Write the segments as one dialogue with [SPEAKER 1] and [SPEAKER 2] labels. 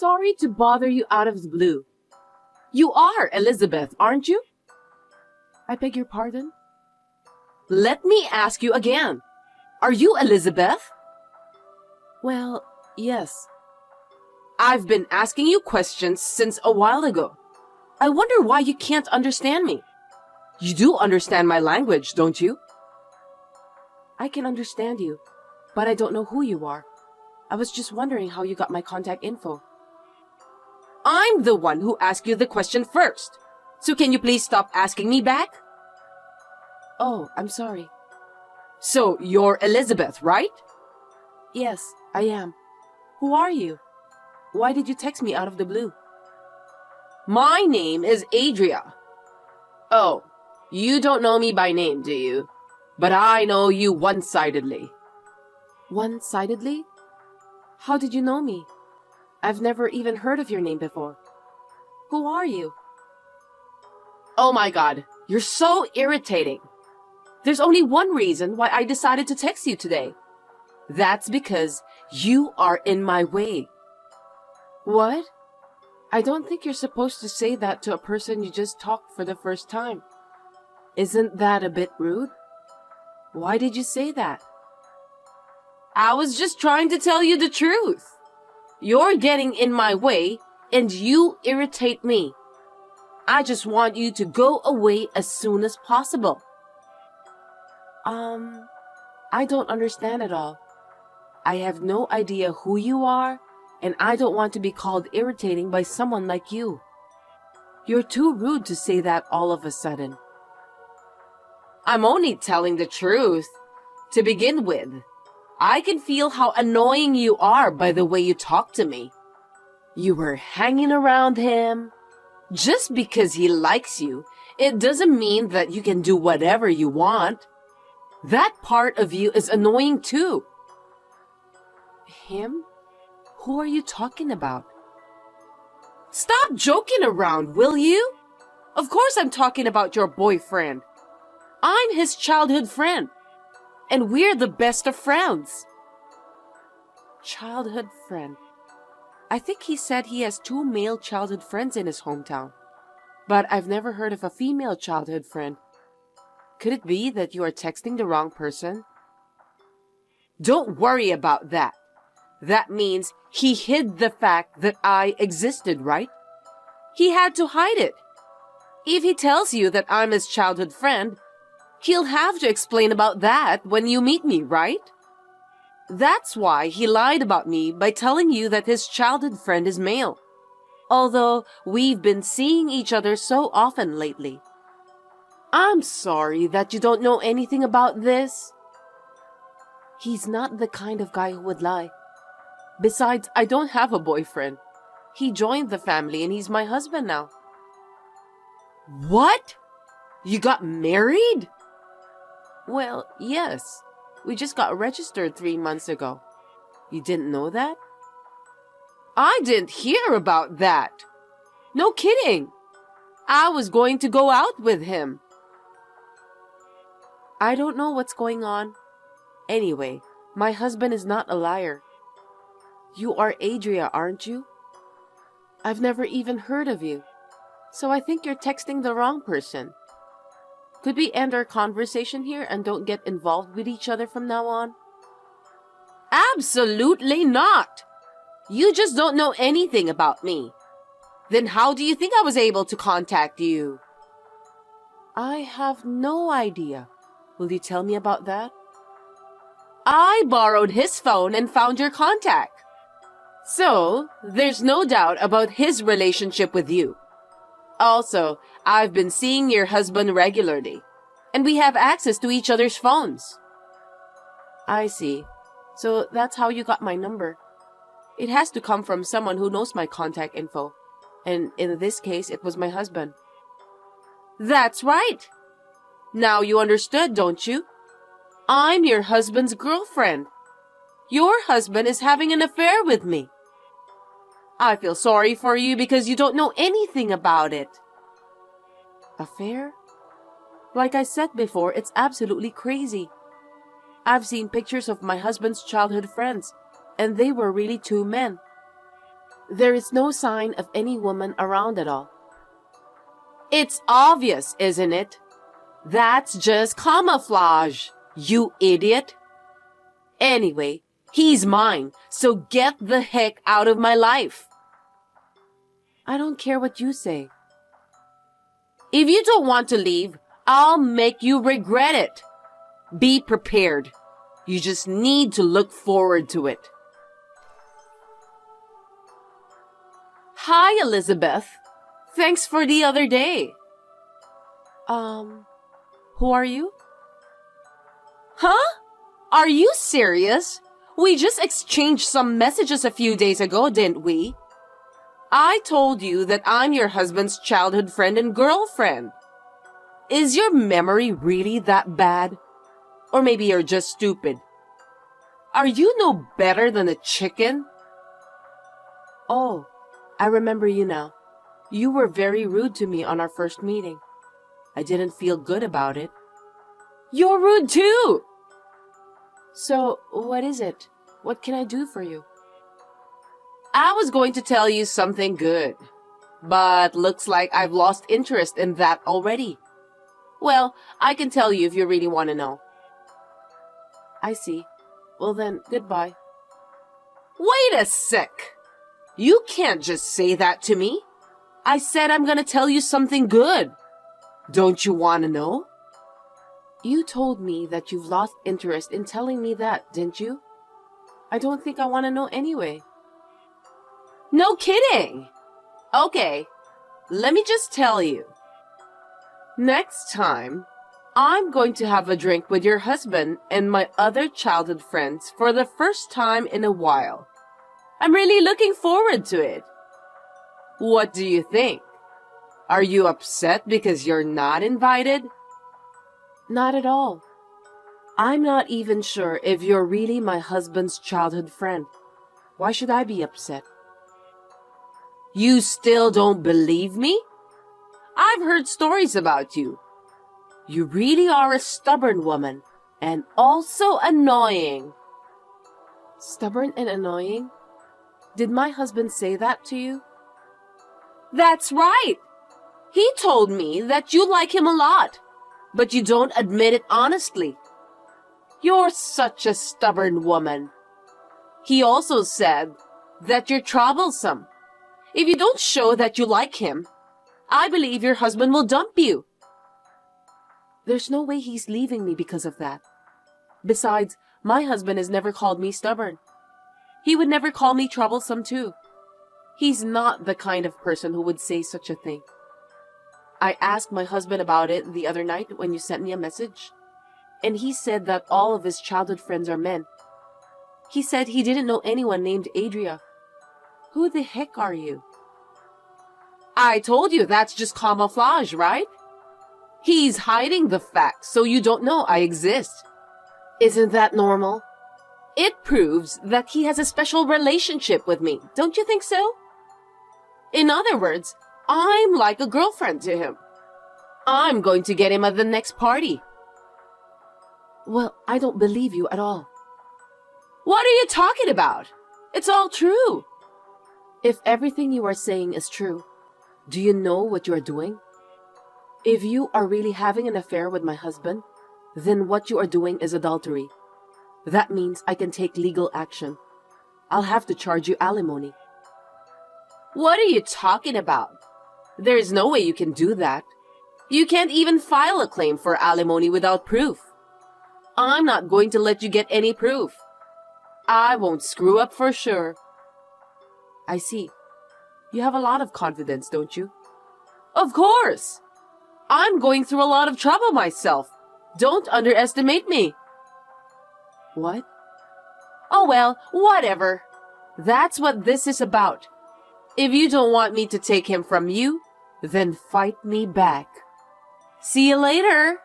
[SPEAKER 1] sorry to bother you out of the blue. You are Elizabeth, aren't you? I beg your pardon? Let me ask you again. Are you Elizabeth? Well, yes. I've been asking you questions since a while ago. I wonder why you can't understand me. You do understand my language, don't you? I can understand you, but I don't know who you are. I was just wondering how you got my contact info. I'm the one who asked you the question first. So can you please stop asking me back? Oh, I'm sorry. So you're Elizabeth, right? Yes, I am. Who are you? Why did you text me out of the blue? My name is Adria. Oh, you don't know me by name, do you? But I know you one-sidedly. One-sidedly? How did you know me? I've never even heard of your name before. Who are you? Oh my god, you're so irritating. There's only one reason why I decided to text you today. That's because you are in my way. What? I don't think you're supposed to say that to a person you just talked for the first time. Isn't that a bit rude? Why did you say that? I was just trying to tell you the truth. You're getting in my way, and you irritate me. I just want you to go away as soon as possible. I don't understand at all. I have no idea who you are, and I don't want to be called irritating by someone like you. You're too rude to say that all of a sudden. I'm only telling the truth. To begin with, I can feel how annoying you are by the way you talk to me. You were hanging around him. Just because he likes you, it doesn't mean that you can do whatever you want. That part of you is annoying too. Him? Who are you talking about? Stop joking around, will you? Of course I'm talking about your boyfriend. I'm his childhood friend, and we're the best of friends. Childhood friend. I think he said he has 2 male childhood friends in his hometown, but I've never heard of a female childhood friend. Could it be that you are texting the wrong person? Don't worry about that. That means he hid the fact that I existed, right? He had to hide it. If he tells you that I'm his childhood friend, he'll have to explain about that when you meet me, right? That's why he lied about me by telling you that his childhood friend is male. Although we've been seeing each other so often lately. I'm sorry that you don't know anything about this. He's not the kind of guy who would lie. Besides, I don't have a boyfriend. He joined the family and he's my husband now. What? You got married? Well, yes. We just got registered 3 months ago. You didn't know that? I didn't hear about that. No kidding. I was going to go out with him. I don't know what's going on. Anyway, my husband is not a liar. You are Adria, aren't you? I've never even heard of you. So I think you're texting the wrong person. Could we end our conversation here and don't get involved with each other from now on? Absolutely not! You just don't know anything about me. Then how do you think I was able to contact you? I have no idea. Will you tell me about that? I borrowed his phone and found your contact. So, there's no doubt about his relationship with you. Also, I've been seeing your husband regularly, and we have access to each other's phones. I see. So that's how you got my number. It has to come from someone who knows my contact info, and in this case, it was my husband. That's right. Now you understood, don't you? I'm your husband's girlfriend. Your husband is having an affair with me. I feel sorry for you because you don't know anything about it. Affair? Like I said before, it's absolutely crazy. I've seen pictures of my husband's childhood friends, and they were really 2 men. There is no sign of any woman around at all. It's obvious, isn't it? That's just camouflage, you idiot. Anyway, he's mine, so get the heck out of my life. I don't care what you say. If you don't want to leave, I'll make you regret it. Be prepared. You just need to look forward to it. Hi, Elizabeth. Thanks for the other day. Who are you? Huh? Are you serious? We just exchanged some messages a few days ago, didn't we? I told you that I'm your husband's childhood friend and girlfriend. Is your memory really that bad? Or maybe you're just stupid. Are you no better than a chicken? Oh, I remember you now. You were very rude to me on our first meeting. I didn't feel good about it. You're rude too! So, what is it? What can I do for you? I was going to tell you something good, but looks like I've lost interest in that already. Well, I can tell you if you really want to know. I see. Well then, goodbye. Wait a sec! You can't just say that to me. I said I'm gonna tell you something good. Don't you want to know? You told me that you've lost interest in telling me that, didn't you? I don't think I want to know anyway. No kidding! Okay, let me just tell you. Next time, I'm going to have a drink with your husband and my other childhood friends for the first time in a while. I'm really looking forward to it. What do you think? Are you upset because you're not invited? Not at all. I'm not even sure if you're really my husband's childhood friend. Why should I be upset? You still don't believe me? I've heard stories about you. You really are a stubborn woman, and also annoying. Stubborn and annoying? Did my husband say that to you? That's right. He told me that you like him a lot, but you don't admit it honestly. You're such a stubborn woman. He also said that you're troublesome. If you don't show that you like him, I believe your husband will dump you. There's no way he's leaving me because of that. Besides, my husband has never called me stubborn. He would never call me troublesome too. He's not the kind of person who would say such a thing. I asked my husband about it the other night when you sent me a message, and he said that all of his childhood friends are men. He said he didn't know anyone named Adria. Who the heck are you? I told you that's just camouflage, right? He's hiding the fact so you don't know I exist. Isn't that normal? It proves that he has a special relationship with me, don't you think so? In other words, I'm like a girlfriend to him. I'm going to get him at the next party. Well, I don't believe you at all. What are you talking about? It's all true. If everything you are saying is true, do you know what you are doing? If you are really having an affair with my husband, then what you are doing is adultery. That means I can take legal action. I'll have to charge you alimony. What are you talking about? There is no way you can do that. You can't even file a claim for alimony without proof. I'm not going to let you get any proof. I won't screw up for sure. I see. You have a lot of confidence, don't you? Of course! I'm going through a lot of trouble myself. Don't underestimate me. What? Oh well, whatever. That's what this is about. If you don't want me to take him from you, then fight me back. See you later.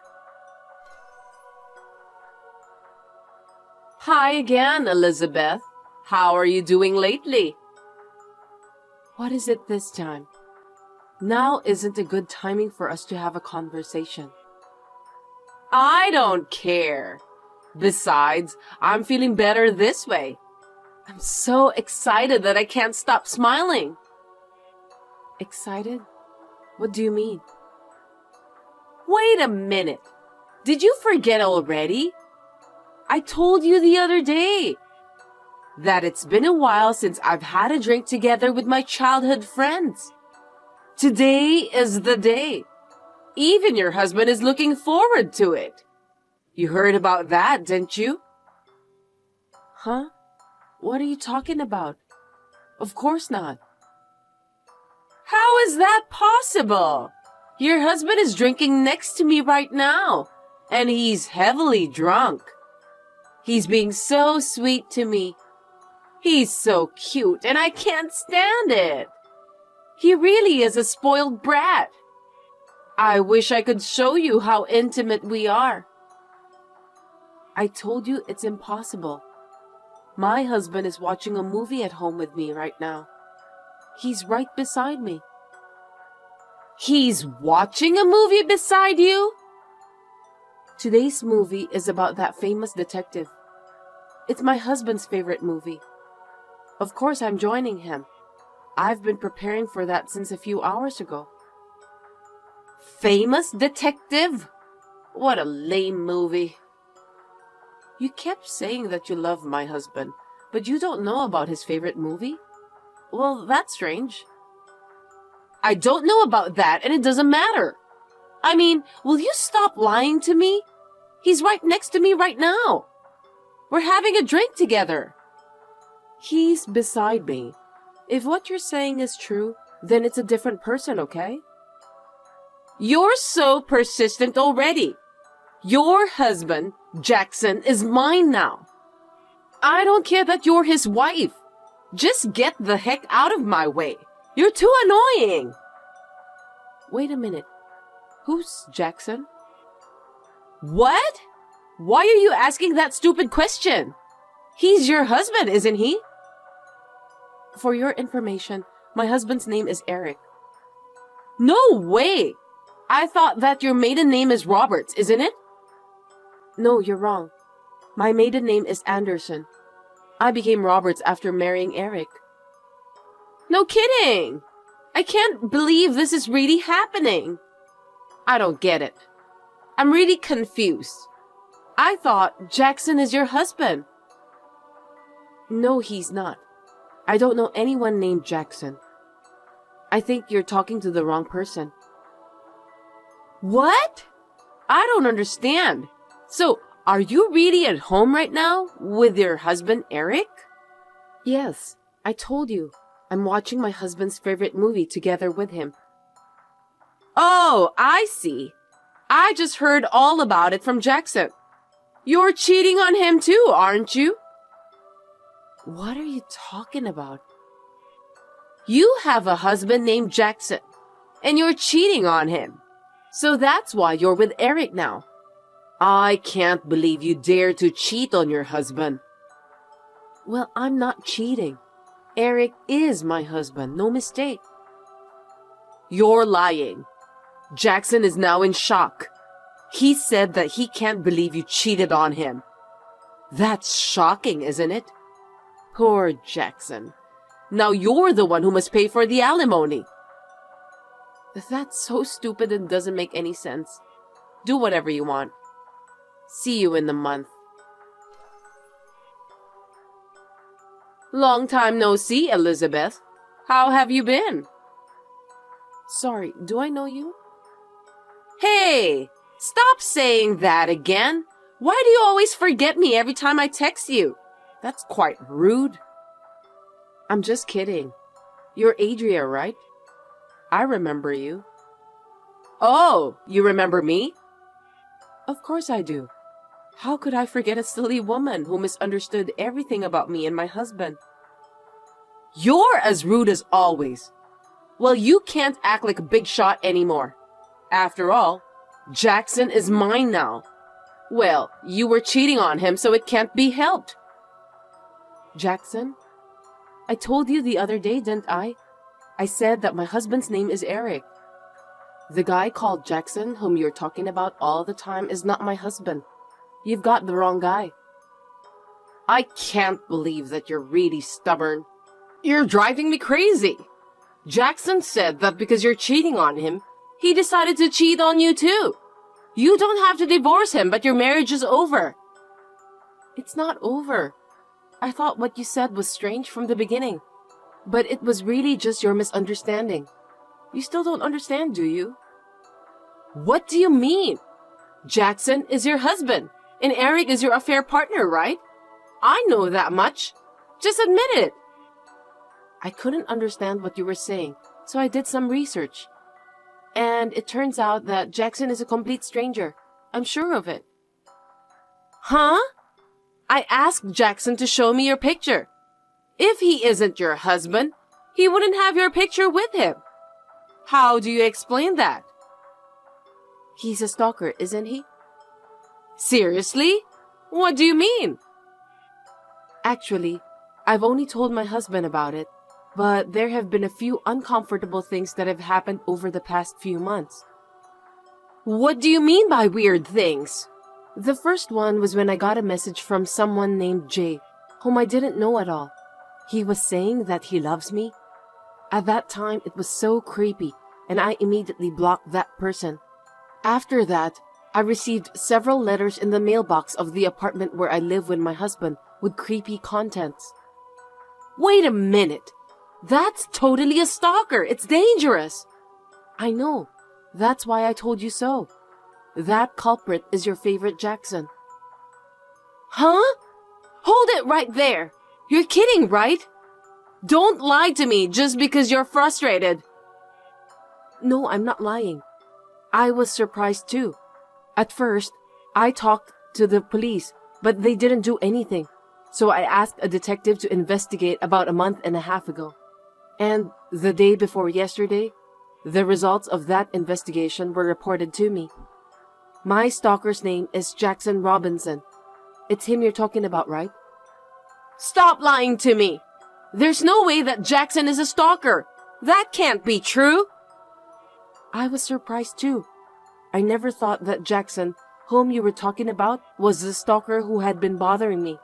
[SPEAKER 1] Hi again, Elizabeth. How are you doing lately? What is it this time? Now isn't a good timing for us to have a conversation. I don't care. Besides, I'm feeling better this way. I'm so excited that I can't stop smiling. Excited? What do you mean? Wait a minute. Did you forget already? I told you the other day that it's been a while since I've had a drink together with my childhood friends. Today is the day. Even your husband is looking forward to it. You heard about that, didn't you? Huh? What are you talking about? Of course not. How is that possible? Your husband is drinking next to me right now, and he's heavily drunk. He's being so sweet to me. He's so cute, and I can't stand it. He really is a spoiled brat. I wish I could show you how intimate we are. I told you it's impossible. My husband is watching a movie at home with me right now. He's right beside me. He's watching a movie beside you? Today's movie is about that famous detective. It's my husband's favorite movie. Of course, I'm joining him. I've been preparing for that since a few hours ago. Famous detective? What a lame movie. You kept saying that you love my husband, but you don't know about his favorite movie? Well, that's strange. I don't know about that, and it doesn't matter. I mean, will you stop lying to me? He's right next to me right now. We're having a drink together. He's beside me. If what you're saying is true, then it's a different person, okay? You're so persistent already. Your husband, Jackson, is mine now. I don't care that you're his wife. Just get the heck out of my way. You're too annoying. Wait a minute. Who's Jackson? What? Why are you asking that stupid question? He's your husband, isn't he? For your information, my husband's name is Eric. No way! I thought that your maiden name is Roberts, isn't it? No, you're wrong. My maiden name is Anderson. I became Roberts after marrying Eric. No kidding! I can't believe this is really happening. I don't get it. I'm really confused. I thought Jackson is your husband. No, he's not. I don't know anyone named Jackson. I think you're talking to the wrong person. What? I don't understand. So, are you really at home right now with your husband, Eric? Yes, I told you. I'm watching my husband's favorite movie together with him. Oh, I see. I just heard all about it from Jackson. You're cheating on him too, aren't you? What are you talking about? You have a husband named Jackson, and you're cheating on him. So that's why you're with Eric now. I can't believe you dare to cheat on your husband. Well, I'm not cheating. Eric is my husband, no mistake. You're lying. Jackson is now in shock. He said that he can't believe you cheated on him. That's shocking, isn't it? Poor Jackson. Now you're the one who must pay for the alimony. That's so stupid and doesn't make any sense. Do whatever you want. See you in the month. Long time no see, Elizabeth. How have you been? Sorry, do I know you? Hey, stop saying that again. Why do you always forget me every time I text you? That's quite rude. I'm just kidding. You're Adria, right? I remember you. Oh, you remember me? Of course I do. How could I forget a silly woman who misunderstood everything about me and my husband? You're as rude as always. Well, you can't act like a big shot anymore. After all, Jackson is mine now. Well, you were cheating on him, so it can't be helped. Jackson? I told you the other day, didn't I? I said that my husband's name is Eric. The guy called Jackson, whom you're talking about all the time, is not my husband. You've got the wrong guy. I can't believe that you're really stubborn. You're driving me crazy. Jackson said that because you're cheating on him, he decided to cheat on you too. You don't have to divorce him, but your marriage is over. It's not over. I thought what you said was strange from the beginning, but it was really just your misunderstanding. You still don't understand, do you? What do you mean? Jackson is your husband, and Eric is your affair partner, right? I know that much. Just admit it. I couldn't understand what you were saying, so I did some research. And it turns out that Jackson is a complete stranger. I'm sure of it. Huh? I asked Jackson to show me your picture. If he isn't your husband, he wouldn't have your picture with him. How do you explain that? He's a stalker, isn't he? Seriously? What do you mean? Actually, I've only told my husband about it, but there have been a few uncomfortable things that have happened over the past few months. What do you mean by weird things? The first one was when I got a message from someone named Jay, whom I didn't know at all. He was saying that he loves me. At that time, it was so creepy, and I immediately blocked that person. After that, I received several letters in the mailbox of the apartment where I live with my husband with creepy contents. Wait a minute! That's totally a stalker! It's dangerous! I know. That's why I told you so. That culprit is your favorite Jackson. Huh? Hold it right there! You're kidding, right? Don't lie to me just because you're frustrated. No, I'm not lying. I was surprised too. At first, I talked to the police, but they didn't do anything. So I asked a detective to investigate about a month and a half ago. And the day before yesterday, the results of that investigation were reported to me. My stalker's name is Jackson Robinson. It's him you're talking about, right? Stop lying to me! There's no way that Jackson is a stalker! That can't be true! I was surprised too. I never thought that Jackson, whom you were talking about, was the stalker who had been bothering me.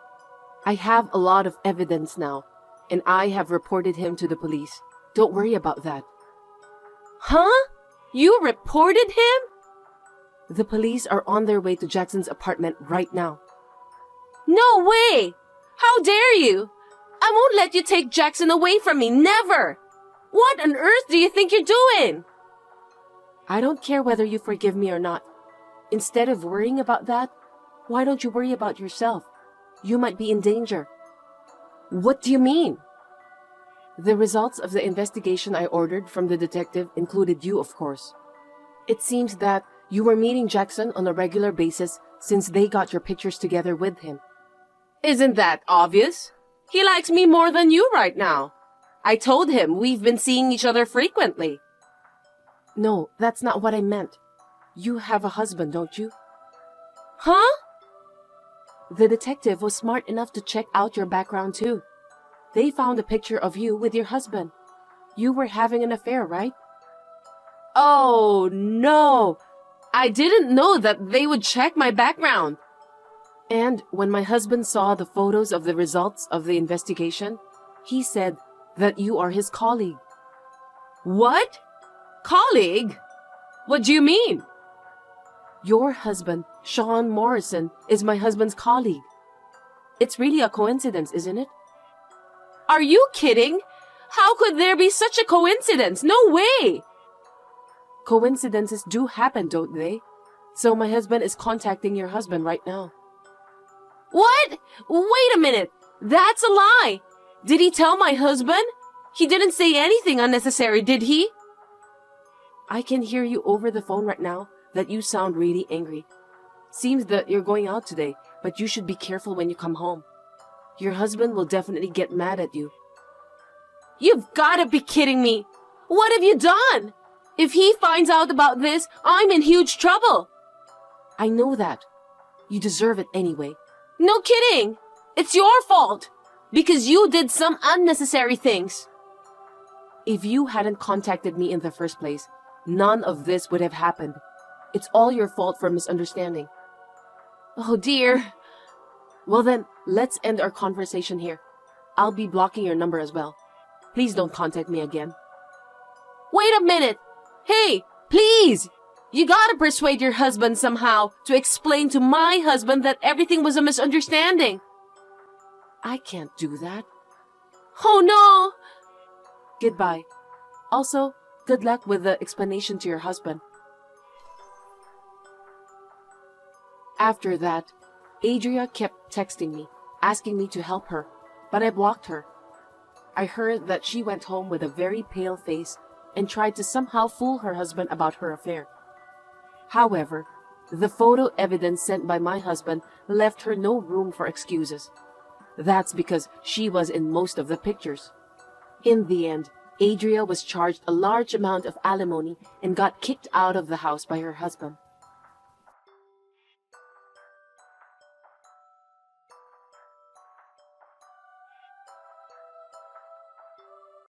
[SPEAKER 1] I have a lot of evidence now, and I have reported him to the police. Don't worry about that. Huh? You reported him? The police are on their way to Jackson's apartment right now. No way! How dare you! I won't let you take Jackson away from me, never! What on earth do you think you're doing? I don't care whether you forgive me or not. Instead of worrying about that, why don't you worry about yourself? You might be in danger. What do you mean? The results of the investigation I ordered from the detective included you, of course. It seems that you were meeting Jackson on a regular basis since they got your pictures together with him. Isn't that obvious? He likes me more than you right now. I told him we've been seeing each other frequently. No, that's not what I meant. You have a husband, don't you? Huh? The detective was smart enough to check out your background too. They found a picture of you with your husband. You were having an affair, right? Oh, no! I didn't know that they would check my background. And when my husband saw the photos of the results of the investigation, he said that you are his colleague. What? Colleague? What do you mean? Your husband, Sean Morrison, is my husband's colleague. It's really a coincidence, isn't it? Are you kidding? How could there be such a coincidence? No way! Coincidences do happen, don't they? So my husband is contacting your husband right now. What? Wait a minute! That's a lie! Did he tell my husband? He didn't say anything unnecessary, did he? I can hear you over the phone right now that you sound really angry. Seems that you're going out today, but you should be careful when you come home. Your husband will definitely get mad at you. You've gotta be kidding me! What have you done? If he finds out about this, I'm in huge trouble. I know that. You deserve it anyway. No kidding! It's your fault! Because you did some unnecessary things. If you hadn't contacted me in the first place, none of this would have happened. It's all your fault for misunderstanding. Oh dear. Well then, let's end our conversation here. I'll be blocking your number as well. Please don't contact me again. Wait a minute! Hey, please! You gotta persuade your husband somehow to explain to my husband that everything was a misunderstanding. I can't do that. Oh no! Goodbye. Also, good luck with the explanation to your husband. After that, Adria kept texting me, asking me to help her, but I blocked her. I heard that she went home with a very pale face and tried to somehow fool her husband about her affair. However, the photo evidence sent by my husband left her no room for excuses. That's because she was in most of the pictures. In the end, Adria was charged a large amount of alimony and got kicked out of the house by her husband.